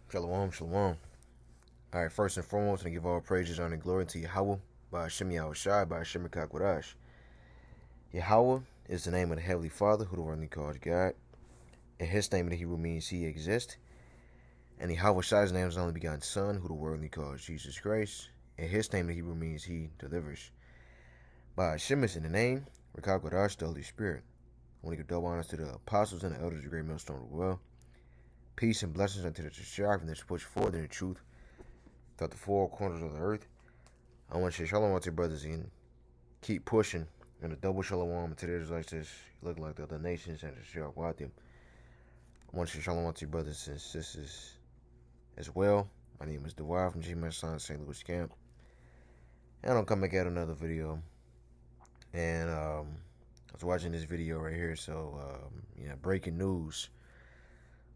Shalom, shalom. All right, first and foremost, I give all praises, honor, and glory to Yahweh, by Ahchyam, by Ahchyam Kakwadash. Yahweh is the name of the Heavenly Father, who the worldly calls God. And his name in the Hebrew means he exists. And Yahweh Shai's name is the only begotten Son, who the worldly calls Jesus Christ. And his name in the Hebrew means he delivers. By Ahchyam is in the name, Kakwadash, the Holy Spirit. I want to give double honors to the apostles and the elders of the great millstone of the well. Peace and blessings unto the Shach and this push forward in the truth throughout the four corners of the earth. I want to say shalom to your brothers and keep pushing. And a double shalom to the Israelites that look like the other nations and the Shach with them. I want to say shalom to your brothers and sisters as well. My name is Dewey from G-Messon, St. Louis Camp. And I'll come back at another video. And I was watching this video right here, so breaking news.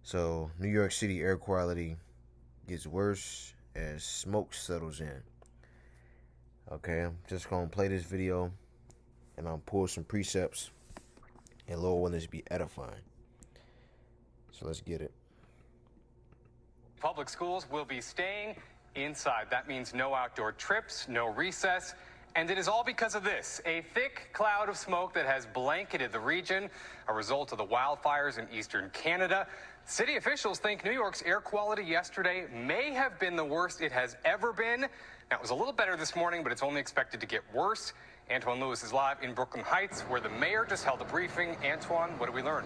So, New York City air quality gets worse as smoke settles in. Okay, I'm just going to play this video, and I'll pull some precepts, and Lord willing, this be edifying. So, let's get it. Public schools will be staying inside. That means no outdoor trips, no recess. And it is all because of this, a thick cloud of smoke that has blanketed the region, a result of the wildfires in eastern Canada. City officials think New York's air quality yesterday may have been the worst it has ever been. Now, it was a little better this morning, but it's only expected to get worse. Antoine Lewis is live in Brooklyn Heights, where the mayor just held a briefing. Antoine, what did we learn?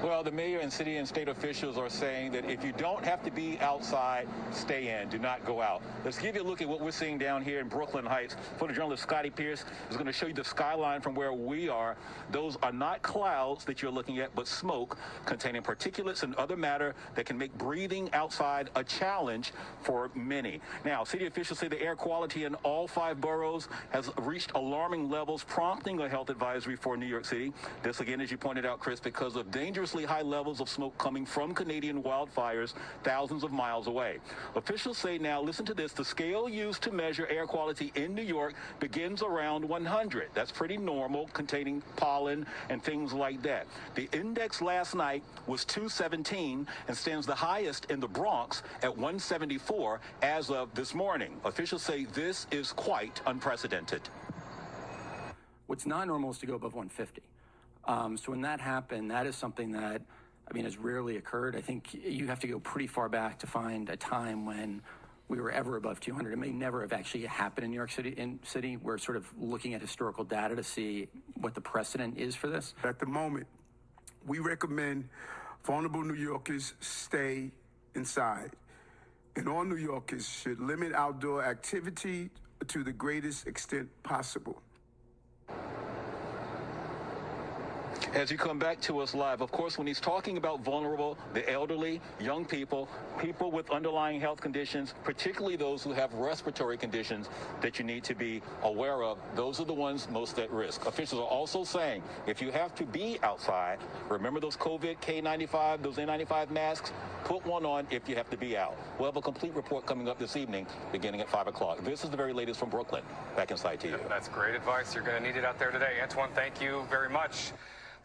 Well, the mayor and city and state officials are saying that if you don't have to be outside, stay in. Do not go out. Let's give you a look at what we're seeing down here in Brooklyn Heights. Photojournalist Scotty Pierce is going to show you the skyline from where we are. Those are not clouds that you're looking at, but smoke containing particulates and other matter that can make breathing outside a challenge for many. Now, city officials say the air quality in all 5 boroughs has reached alarming levels, prompting a health advisory for New York City. This, again, as you pointed out, Chris, because of dangerously high levels of smoke coming from Canadian wildfires thousands of miles away. Officials say now, listen to this, the scale used to measure air quality in New York begins around 100. That's pretty normal, containing pollen and things like that. The index last night was 217 and stands the highest in the Bronx at 174 as of this morning. Officials say this is quite unprecedented. What's not normal is to go above 150. So when that happened, that is something that, has rarely occurred. I think you have to go pretty far back to find a time when we were ever above 200. It may never have actually happened in New York City. We're sort of looking at historical data to see what the precedent is for this. At the moment, we recommend vulnerable New Yorkers stay inside. And all New Yorkers should limit outdoor activity to the greatest extent possible. As you come back to us live, of course, when he's talking about vulnerable, the elderly, young people, people with underlying health conditions, particularly those who have respiratory conditions that you need to be aware of, those are the ones most at risk. Officials are also saying if you have to be outside, remember those COVID K95, those N95 masks, put one on if you have to be out. We'll have a complete report coming up this evening beginning at 5 o'clock. This is the very latest from Brooklyn. Back inside to you. That's great advice. You're going to need it out there today. Antoine, thank you very much.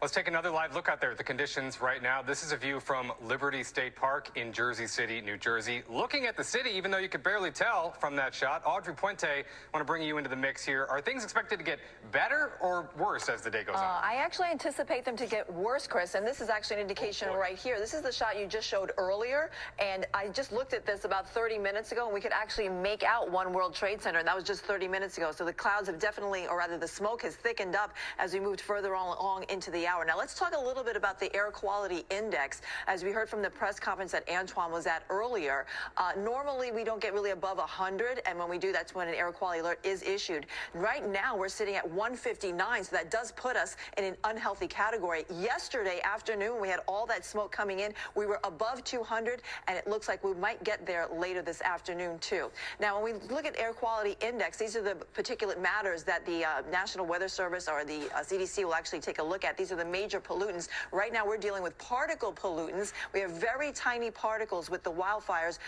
Let's take another live look out there at the conditions right now. This is a view from Liberty State Park in Jersey City, New Jersey. Looking at the city, even though you could barely tell from that shot. Audrey Puente, I want to bring you into the mix here. Are things expected to get better or worse as the day goes on? I actually anticipate them to get worse, Chris, and this is actually an indication right here. This is the shot you just showed earlier, and I just looked at this about 30 minutes ago, and we could actually make out One World Trade Center, and that was just 30 minutes ago. So the clouds have definitely, or rather the smoke has thickened up as we moved further along into the hour. Now let's talk a little bit about the air quality index. As we heard from the press conference that Antoine was at earlier, normally we don't get really above 100, and when we do, that's when an air quality alert is issued. Right now, we're sitting at 159, so that does put us in an unhealthy category. Yesterday afternoon, we had all that smoke coming in. We were above 200, and it looks like we might get there later this afternoon, too. Now, when we look at air quality index, these are the particulate matters that the National Weather Service or the CDC will actually take a look at. These are the major pollutants. Right now, we're dealing with particle pollutants. We have very tiny particles with the wildfires,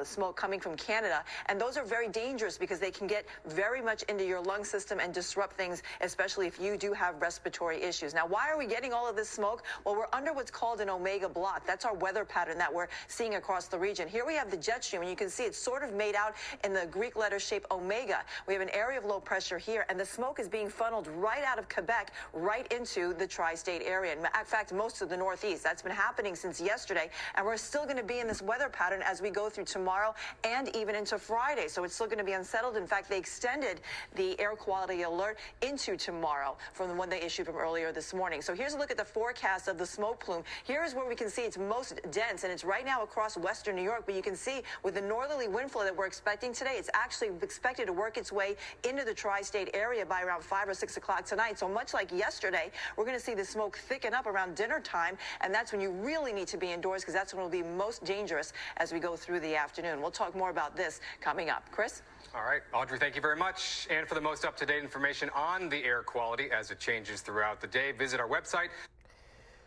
smoke coming from Canada, and those are very dangerous because they can get very much into your lung system and disrupt things, especially if you do have respiratory issues. Now, why are we getting all of this smoke? Well, we're under what's called an omega block. That's our weather pattern that we're seeing across the region. Here we have the jet stream, and you can see it's sort of made out in the Greek letter shape omega. We have an area of low pressure here, and the smoke is being funneled right out of Quebec, right into the tri-state area. In fact, most of the Northeast. That's been happening since yesterday, and we're still going to be in this weather pattern as we go through tomorrow and even into Friday. So it's still going to be unsettled. In fact, they extended the air quality alert into tomorrow from the one they issued from earlier this morning. So here's a look at the forecast of the smoke plume. Here is where we can see it's most dense, and it's right now across western New York. But you can see with the northerly wind flow that we're expecting today, it's actually expected to work its way into the tri-state area by around 5 or 6 o'clock tonight. So much like yesterday, we're going to see the smoke thicken up around dinner time, and that's when you really need to be indoors, because that's when it'll be most dangerous as we go through the afternoon. We'll talk more about this coming up. Chris? All right, Audrey, thank you very much. And for the most up-to-date information on the air quality as it changes throughout the day, visit our website.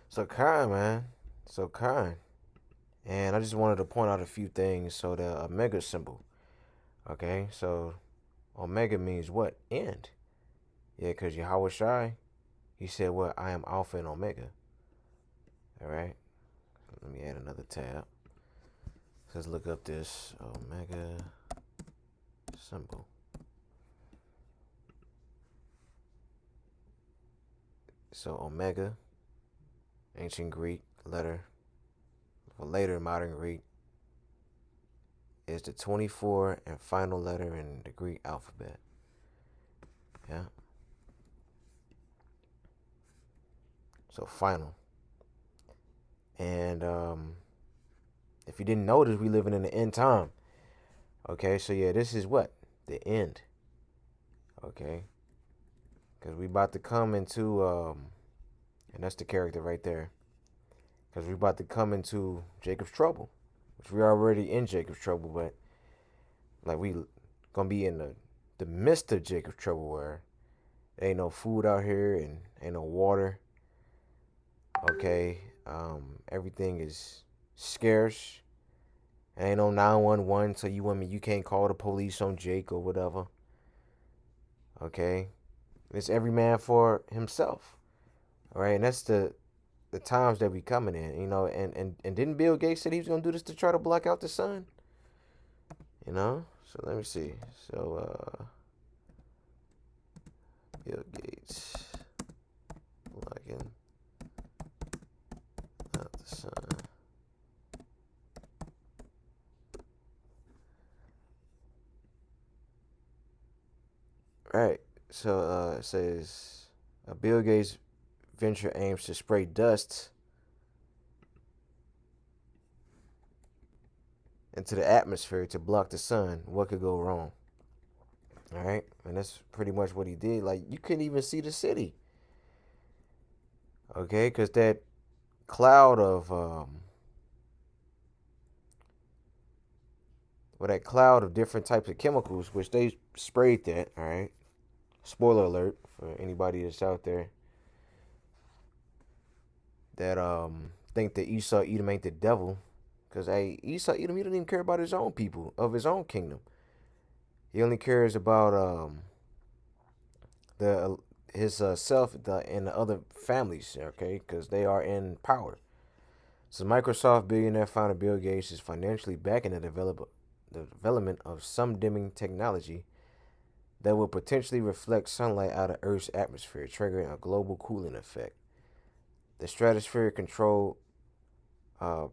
So kind, man. So kind. And I just wanted to point out a few things. So the omega symbol. Okay, so omega means what? End. Yeah, because Yahweh Shai, he said what? I am Alpha and Omega. All right. Let me add another tab. Let's look up this omega symbol. So omega, ancient Greek letter, for later modern Greek, is the 24th and final letter in the Greek alphabet. Yeah. So final. And if you didn't notice, we living in the end time. Okay, so yeah, this is what? The end. Okay. Because we about to come into, and that's the character right there. Because we about to come into Jacob's trouble. Which we're already in Jacob's trouble, but like we gonna be in the midst of Jacob's trouble where there ain't no food out here and ain't no water. Okay. Everything is scarce. Ain't no 911, so you can't call the police on Jake or whatever. Okay. It's every man for himself. All right, and that's the times that we coming in, you know, and didn't Bill Gates say he was gonna do this to try to block out the sun? You know? So let me see. So Bill Gates blocking out the sun. Right. So it says Bill Gates venture aims to spray dust into the atmosphere to block the sun. What could go wrong? All right. And that's pretty much what he did. Like, you couldn't even see the city. Okay. Because that cloud of, different types of chemicals, which they sprayed that. All right. Spoiler alert for anybody that's out there that think that Esau Edom ain't the devil, because Esau Edom, he don't even care about his own people of his own kingdom. He only cares about his self and the other families, okay, because they are in power. So Microsoft billionaire founder Bill Gates is financially backing the development of sun dimming technology that will potentially reflect sunlight out of Earth's atmosphere, triggering a global cooling effect. The stratospheric controlled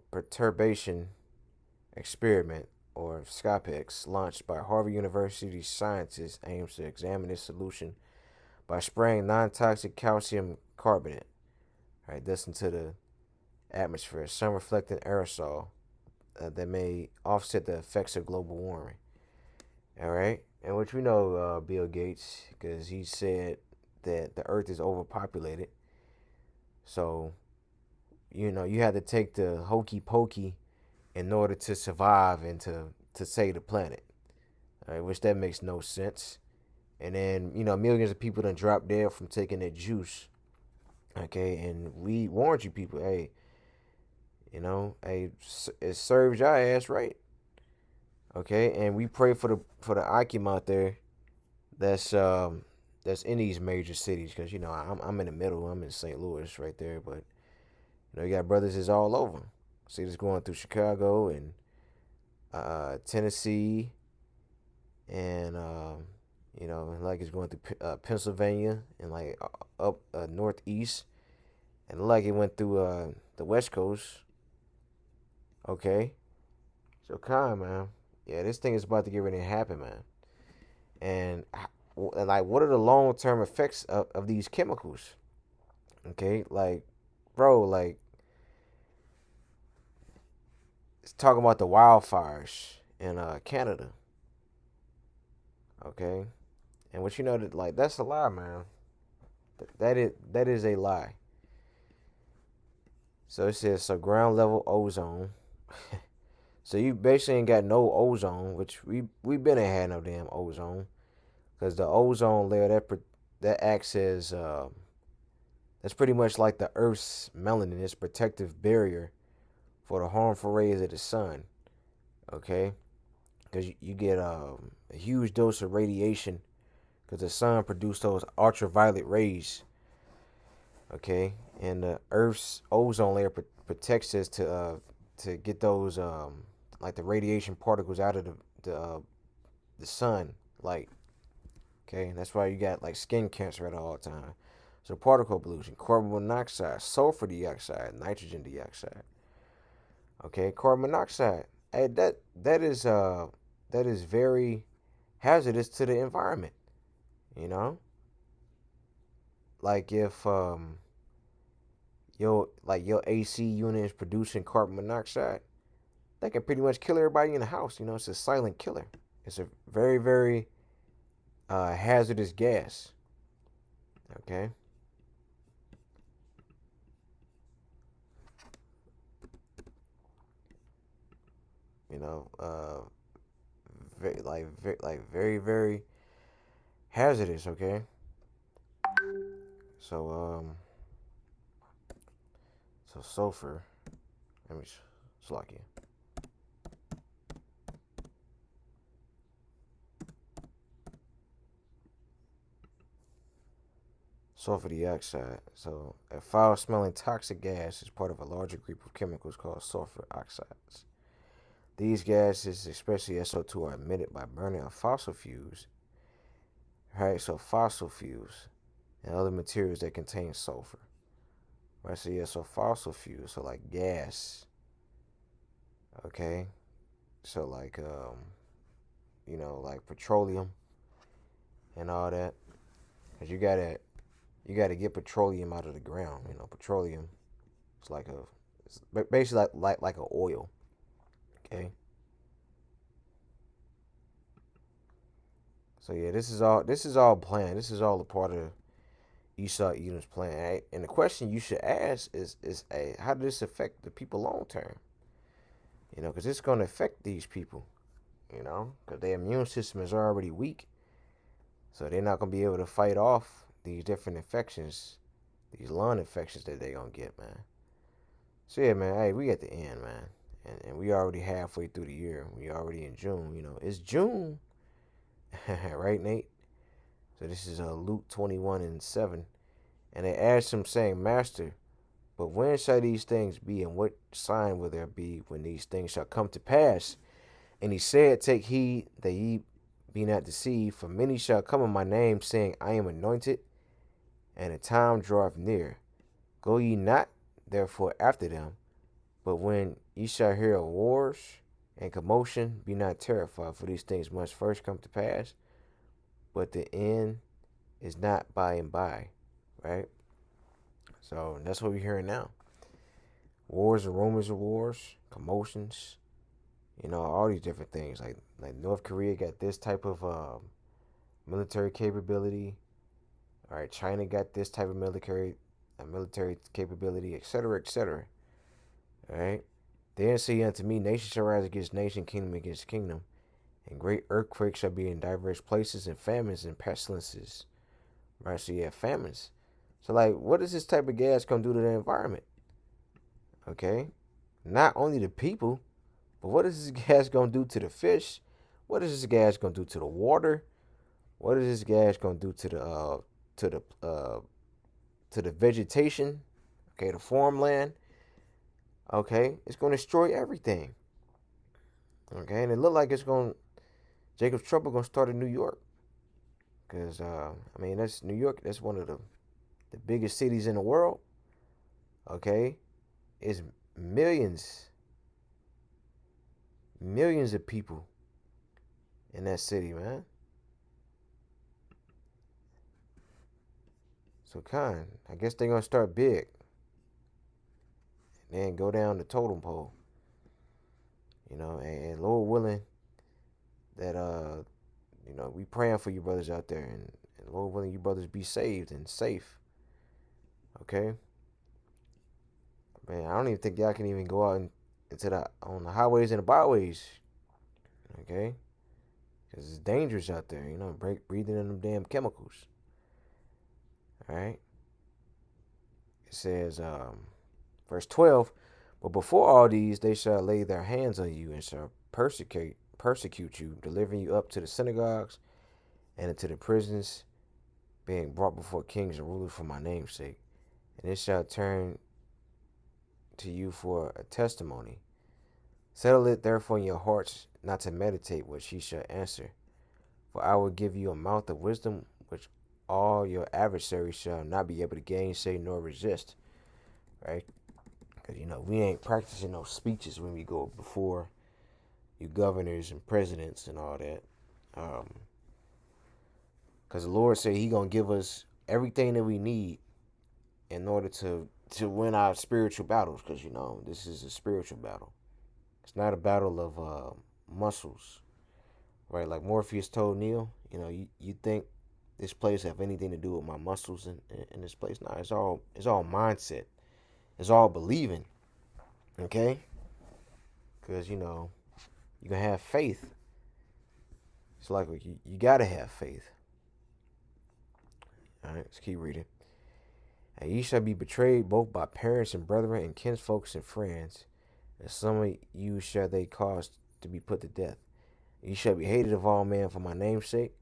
perturbation experiment, or SkyPex, launched by Harvard University scientists, aims to examine this solution by spraying non-toxic calcium carbonate, right, that's into the atmosphere, sun-reflecting aerosol that may offset the effects of global warming. All right, and which we know Bill Gates, because he said that the Earth is overpopulated. So, you know, you had to take the hokey pokey in order to survive and to save the planet. All right, which that makes no sense. And then, you know, millions of people done dropped dead from taking that juice. Okay, and we warned you people, hey, hey, it serves your ass right. Okay, and we pray for the Ahchyam out there that's that's in these major cities, because I'm in the middle. I'm in St. Louis right there, but you got brothers is all over. See this going through Chicago and Tennessee, and like it's going through Pennsylvania and like up northeast, and like it went through the West Coast. Okay, so come on, man. Yeah, this thing is about to get ready to happen, man. And like, what are the long term effects of these chemicals? Okay, like, bro, like, it's talking about the wildfires in Canada. Okay, and what you know that, like, that's a lie, man. That is a lie. So it says, so ground level ozone. So you basically ain't got no ozone, which we been ain't had no damn ozone, because the ozone layer that acts as that's pretty much like the Earth's melanin, its protective barrier for the harmful rays of the sun. Okay, because you get a huge dose of radiation because the sun produces those ultraviolet rays. Okay, and the Earth's ozone layer protects us to get those like the radiation particles out of the sun light. Okay, that's why you got like skin cancer at all time. So particle pollution, carbon monoxide, sulfur dioxide, nitrogen dioxide. Okay, carbon monoxide. Hey, that is very hazardous to the environment. You know, like if your AC unit is producing carbon monoxide, that can pretty much kill everybody in the house. It's a silent killer. It's a very, very hazardous gas. Okay. Very, very hazardous. Okay. So so sulfur. Let me slack you. Sulfur dioxide. So a foul-smelling toxic gas is part of a larger group of chemicals called sulfur oxides. These gases, especially SO2, are emitted by burning of fossil fuels. Right, so fossil fuels and other materials that contain sulfur. Right, so yeah, so fossil fuels, so like gas. Okay, so like like petroleum and all that, cause you gotta get petroleum out of the ground. Petroleum, it's basically like an oil. Okay. So yeah, this is all planned. This is all a part of Esau Edom's plan. Right? And the question you should ask is, hey, how does this affect the people long term? Because it's going to affect these people. Because their immune system is already weak, so they're not going to be able to fight off these different infections, these lung infections that they're going to get, man. So yeah, man. Hey, we at the end, man, and we already halfway through the year. We already in June. It's June, right, Nate? So this is Luke 21:7. And they asked him, saying, Master, but when shall these things be, and what sign will there be when these things shall come to pass? And he said, Take heed that ye be not deceived, for many shall come in my name, saying, I am anointed, and the time draweth near. Go ye not therefore after them, but when ye shall hear of wars and commotion, be not terrified, for these things must first come to pass, but the end is not by and by. Right? So that's what we're hearing now. Wars and rumors of wars, commotions, all these different things. Like North Korea got this type of military capability. All right, China got this type of military capability, etc., etc. All right. Then say unto me, nation shall rise against nation, kingdom against kingdom, and great earthquakes shall be in diverse places, and famines and pestilences. Right, so you have famines. So, like, what is this type of gas gonna do to the environment? Okay, not only the people, but what is this gas gonna do to the fish? What is this gas gonna do to the water? What is this gas gonna do to the to the vegetation? Okay, the farmland. Okay, it's gonna destroy everything. Okay, and it looked like it's gonna Jacob's trouble gonna start in New York, cause I mean that's New York. That's one of the biggest cities in the world. Okay, it's millions of people in that city, man. So I guess they're gonna start big and then go down the totem pole. And Lord willing that we praying for you brothers out there, and Lord willing you brothers be saved and safe. Okay, man, I don't even think y'all can even go out into on the highways and the byways. Okay, because it's dangerous out there. Breathing in them damn chemicals. All right. It says, verse 12, but before all these, they shall lay their hands on you and shall persecute you, delivering you up to the synagogues and into the prisons, being brought before kings and rulers for my name's sake. And it shall turn to you for a testimony. Settle it therefore in your hearts not to meditate what ye shall answer. For I will give you a mouth of wisdom which all your adversaries shall not be able to gainsay nor resist. Right? Because, we ain't practicing no speeches when we go before you governors and presidents and all that. Because the Lord said he going to give us everything that we need in order to win our spiritual battles. Because, this is a spiritual battle. It's not a battle of muscles. Right? Like Morpheus told Neo, you think this place have anything to do with my muscles in this place? No, it's all mindset. It's all believing. Okay? Because, you can have faith. It's like you got to have faith. All right, let's keep reading. And ye shall be betrayed both by parents and brethren and kinsfolks and friends, and some of you shall they cause to be put to death. Ye shall be hated of all men for my name's sake,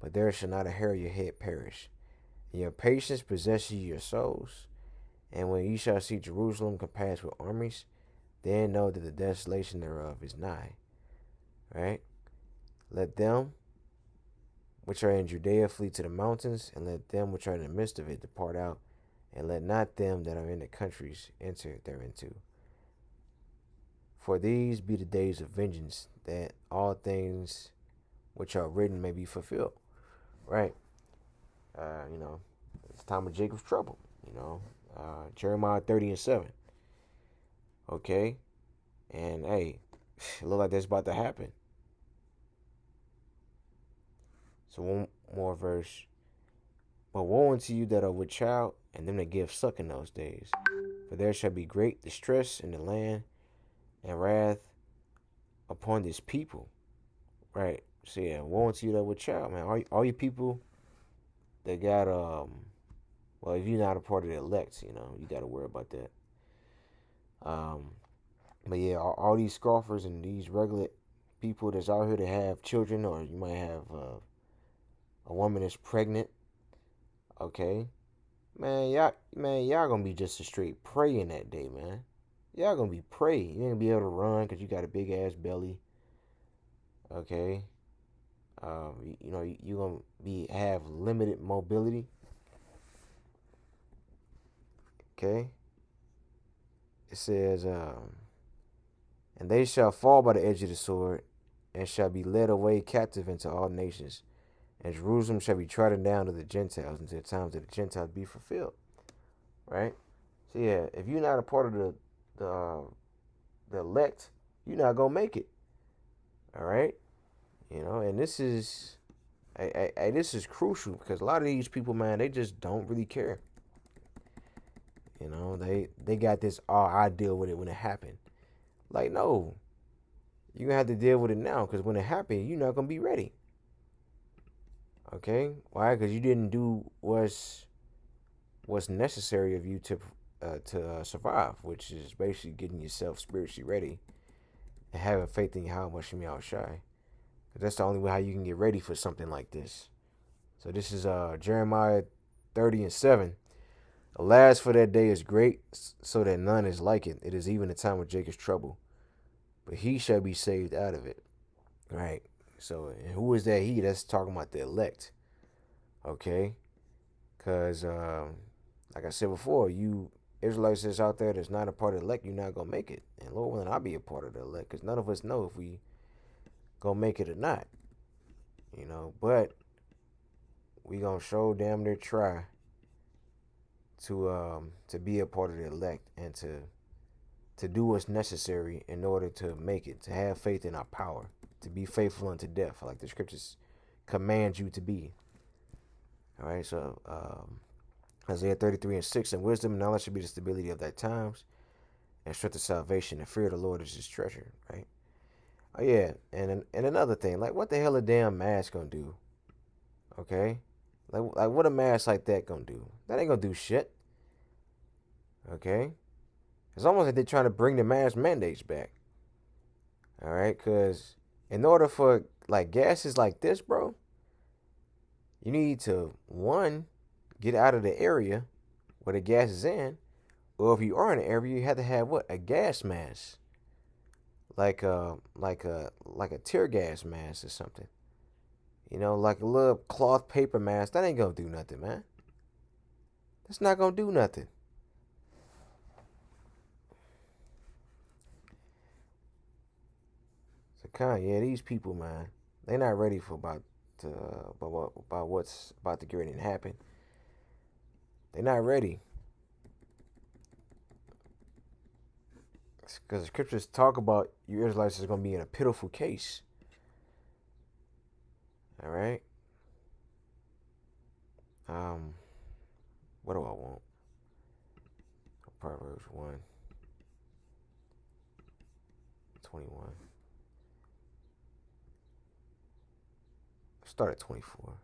but there shall not a hair of your head perish. And your patience possess ye your souls. And when ye shall see Jerusalem compassed with armies, then know that the desolation thereof is nigh. Right? Let them which are in Judea flee to the mountains, and let them which are in the midst of it depart out, and let not them that are in the countries enter thereinto. For these be the days of vengeance, that all things which are written may be fulfilled. Right? It's time of Jacob's trouble. Jeremiah 30:7. Okay? And hey, it look like that's about to happen. So one more verse. But woe unto you that are with child, and them that give suck in those days. For there shall be great distress in the land, and wrath upon this people. Right? So yeah, woe unto you that are with child, man. All you people that got well, if you're not a part of the elect, you got to worry about that. But yeah, all these scoffers and these regular people that's out here to have children, or you might have a woman that's pregnant. Okay, man, y'all gonna be just a straight praying that day, man. Y'all gonna be praying. You ain't gonna be able to run because you got a big ass belly. Okay, you gonna have limited mobility. Okay. It says, and they shall fall by the edge of the sword, and shall be led away captive into all nations, and Jerusalem shall be trodden down to the Gentiles until the times of the Gentiles be fulfilled. Right? So yeah, if you're not a part of the elect, you're not gonna make it. All right? And this is this is crucial because a lot of these people, man, they just don't really care. They got this, I deal with it when it happened. Like, no. You're going to have to deal with it now because when it happened, you're not going to be ready. Okay? Why? Because you didn't do what's what's necessary of you to survive, which is basically getting yourself spiritually ready and having faith in Yahweh Hashem Yahushai. That's the only way how you can get ready for something like this. So this is Jeremiah 30:7. Alas, for that day is great, so that none is like it. It is even the time of Jacob's trouble, but he shall be saved out of it. Right? So, and who is that he? That's talking about the elect. Okay? Because, like I said before, you Israelites that's out there that's not a part of the elect, you're not going to make it. And Lord willing, I'll be a part of the elect, because none of us know if we going to make it or not. You know, but we going to show damn near try to be a part of the elect and to do what's necessary in order to make it, to have faith in our power, to be faithful unto death, like the scriptures command you to be. All right, so Isaiah 33:6, and wisdom and knowledge should be the stability of thy times, and strength of salvation, and fear of the Lord is his treasure, right? Oh yeah, and another thing, like what the hell a damn mask gonna do? Okay? Like what a mask like that gonna do? That ain't gonna do shit. Okay? It's almost like they're trying to bring the mask mandates back. All right? Because in order for like gases like this, bro, you need to, one, get out of the area where the gas is in, or if you are in the area, you have to have what? A gas mask. Like a tear gas mask or something. You know, like a little cloth paper mask. That ain't gonna do nothing, man. That's not gonna do nothing. So yeah, these people, man, they're not ready for about what's about to get ready to happen. They're not ready. Because the scriptures talk about you Israelites is going to be in a pitiful case. All right. What do I want? Proverbs 1:21. Start at 24.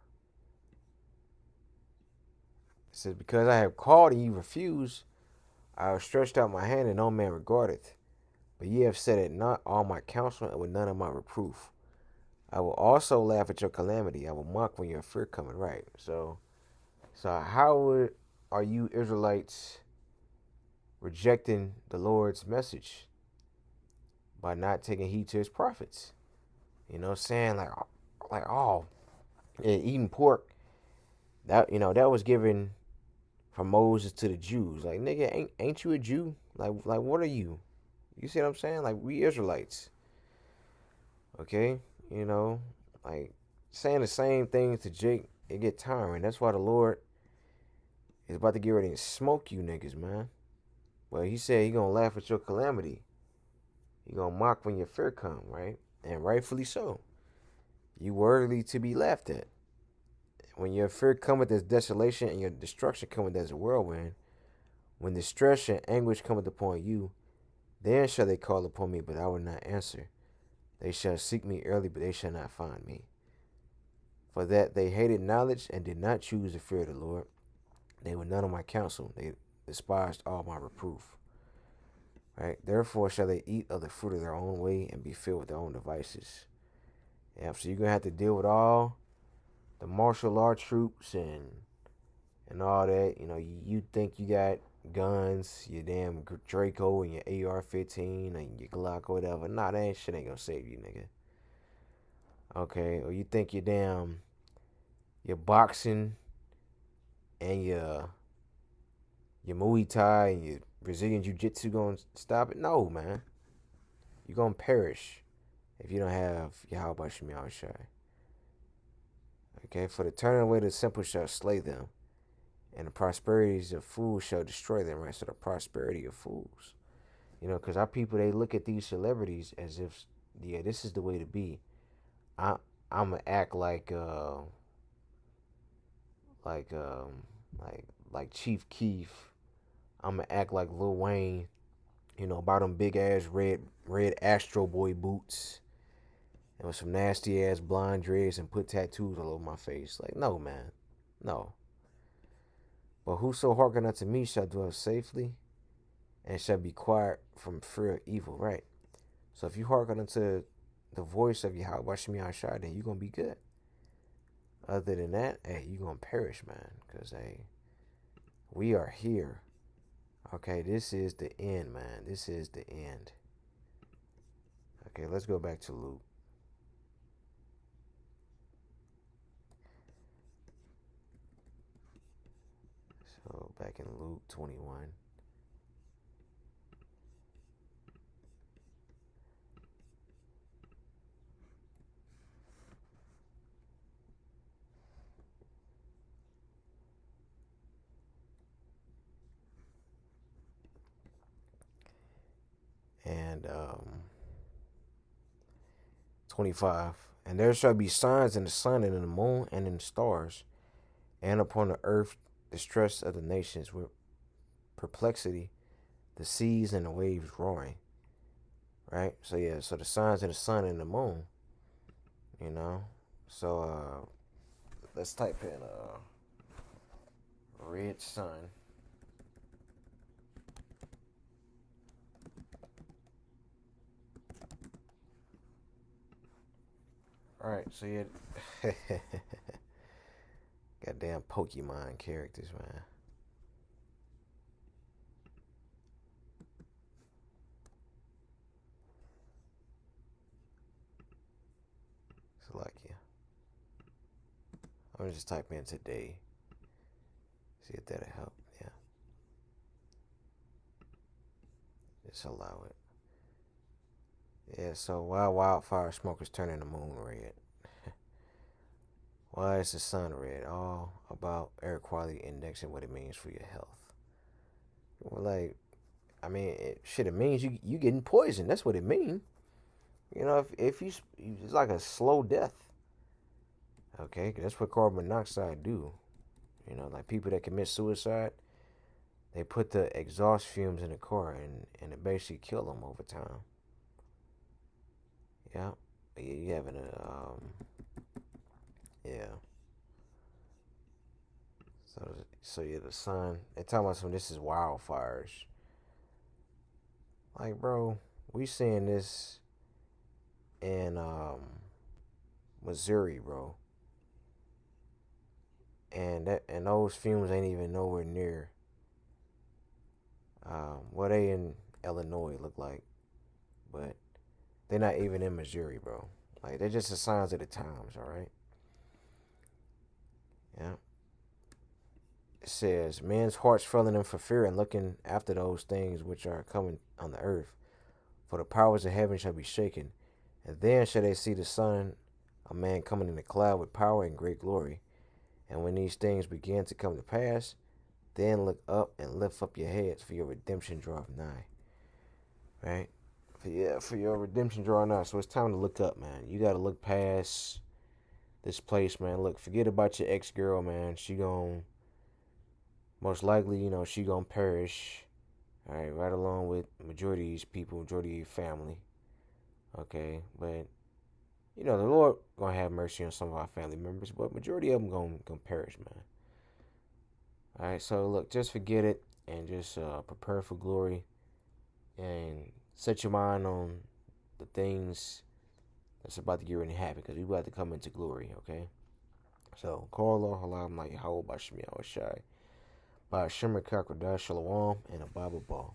It says, because I have called and you refused, I have stretched out my hand and no man regardeth. But ye have set at naught all my counsel and with none of my reproof. I will also laugh at your calamity. I will mock when your fear cometh. Right. So how are you Israelites rejecting the Lord's message? By not taking heed to his prophets. You know, saying like eating pork. That was given from Moses to the Jews. Like, nigga, ain't you a Jew? Like what are you? You see what I'm saying? Like, we Israelites. Okay? You know, like saying the same things to Jake, it get tiring. That's why the Lord is about to get ready and smoke you niggas, man. But he said he gonna laugh at your calamity. He gonna mock when your fear come, right? And rightfully so. You worthy to be laughed at. When your fear cometh as desolation and your destruction cometh as a whirlwind, when distress and anguish cometh upon you, then shall they call upon me, but I will not answer. They shall seek me early, but they shall not find me. For that they hated knowledge and did not choose the fear of the Lord. They were none of my counsel. They despised all my reproof. Right? Therefore shall they eat of the fruit of their own way and be filled with their own devices. Yeah, so you're going to have to deal with all the martial law troops and all that. You know, you think you got guns, your damn Draco and your AR-15 and your Glock or whatever. Nah, that shit ain't gonna save you, nigga. Okay, or you think your boxing and your Muay Thai and your Brazilian Jiu-Jitsu gonna stop it? No, man. You're gonna perish if you don't have Yahweh Hashem Yahushai. Okay, for the turning away the simple shall slay them, and the prosperities of fools shall destroy them, right? So the prosperity of fools. You know, because our people, they look at these celebrities as if, yeah, this is the way to be. I'm going to act like Chief Keef. I'm going to act like Lil Wayne, you know, about them big ass red Astro Boy boots and with some nasty ass blonde dreads and put tattoos all over my face. Like, no, man. No. But whoso hearken unto me shall dwell safely and shall be quiet from fear of evil, right? So if you hearken unto the voice of Yahweh Shem Yahshai, then you're going to be good. Other than that, hey, you're going to perish, man. Because, hey, we are here. Okay, this is the end, man. This is the end. Okay, let's go back to Luke. So back in Luke 21. And 25. And there shall be signs in the sun and in the moon and in the stars, and upon the earth distress of the nations with perplexity, the seas and the waves roaring. Right? So yeah, so the signs in the sun and the moon, you know. So let's type in red sun. All right, so yeah, goddamn Pokemon characters, man. So like, yeah, I'm gonna just type in today. See if that'll help. Yeah, just allow it. Yeah, so why wildfire smoke is turning the moon red? Why is the sun red? All about air quality index and what it means for your health. Well, like, I mean, it means you getting poisoned. That's what it means. You know, if you, it's like a slow death. Okay, that's what carbon monoxide do. You know, like people that commit suicide, they put the exhaust fumes in the car and it basically kill them over time. Yeah, you having a yeah. So yeah, the sun. They talking about some. This is wildfires. Like, bro, we seeing this in Missouri, bro, and those fumes ain't even nowhere near. Well, they in Illinois look like, but they're not even in Missouri, bro. Like, they're just the signs of the times, all right? Yeah. It says, men's hearts failing them for fear and looking after those things which are coming on the earth. For the powers of heaven shall be shaken. And then shall they see the Son of Man coming in the cloud with power and great glory. And when these things begin to come to pass, then look up and lift up your heads, for your redemption draweth nigh. Right? For your redemption draweth nigh. So it's time to look up, man. You got to look past this place, man. Look, forget about your ex-girl, man. She gon', most likely, you know, she gonna perish. All right along with majority of these people, majority of your family. Okay, but you know the Lord gonna have mercy on some of our family members, but majority of them gonna perish, man. All right, so look, just forget it and just prepare for glory and set your mind on the things that's about to get ready to happen, because we about to come into glory. Okay, so call Allah halam like Yahweh Bashmi Awashai by Shemar Kakwadash Shalom and a Bible Ball.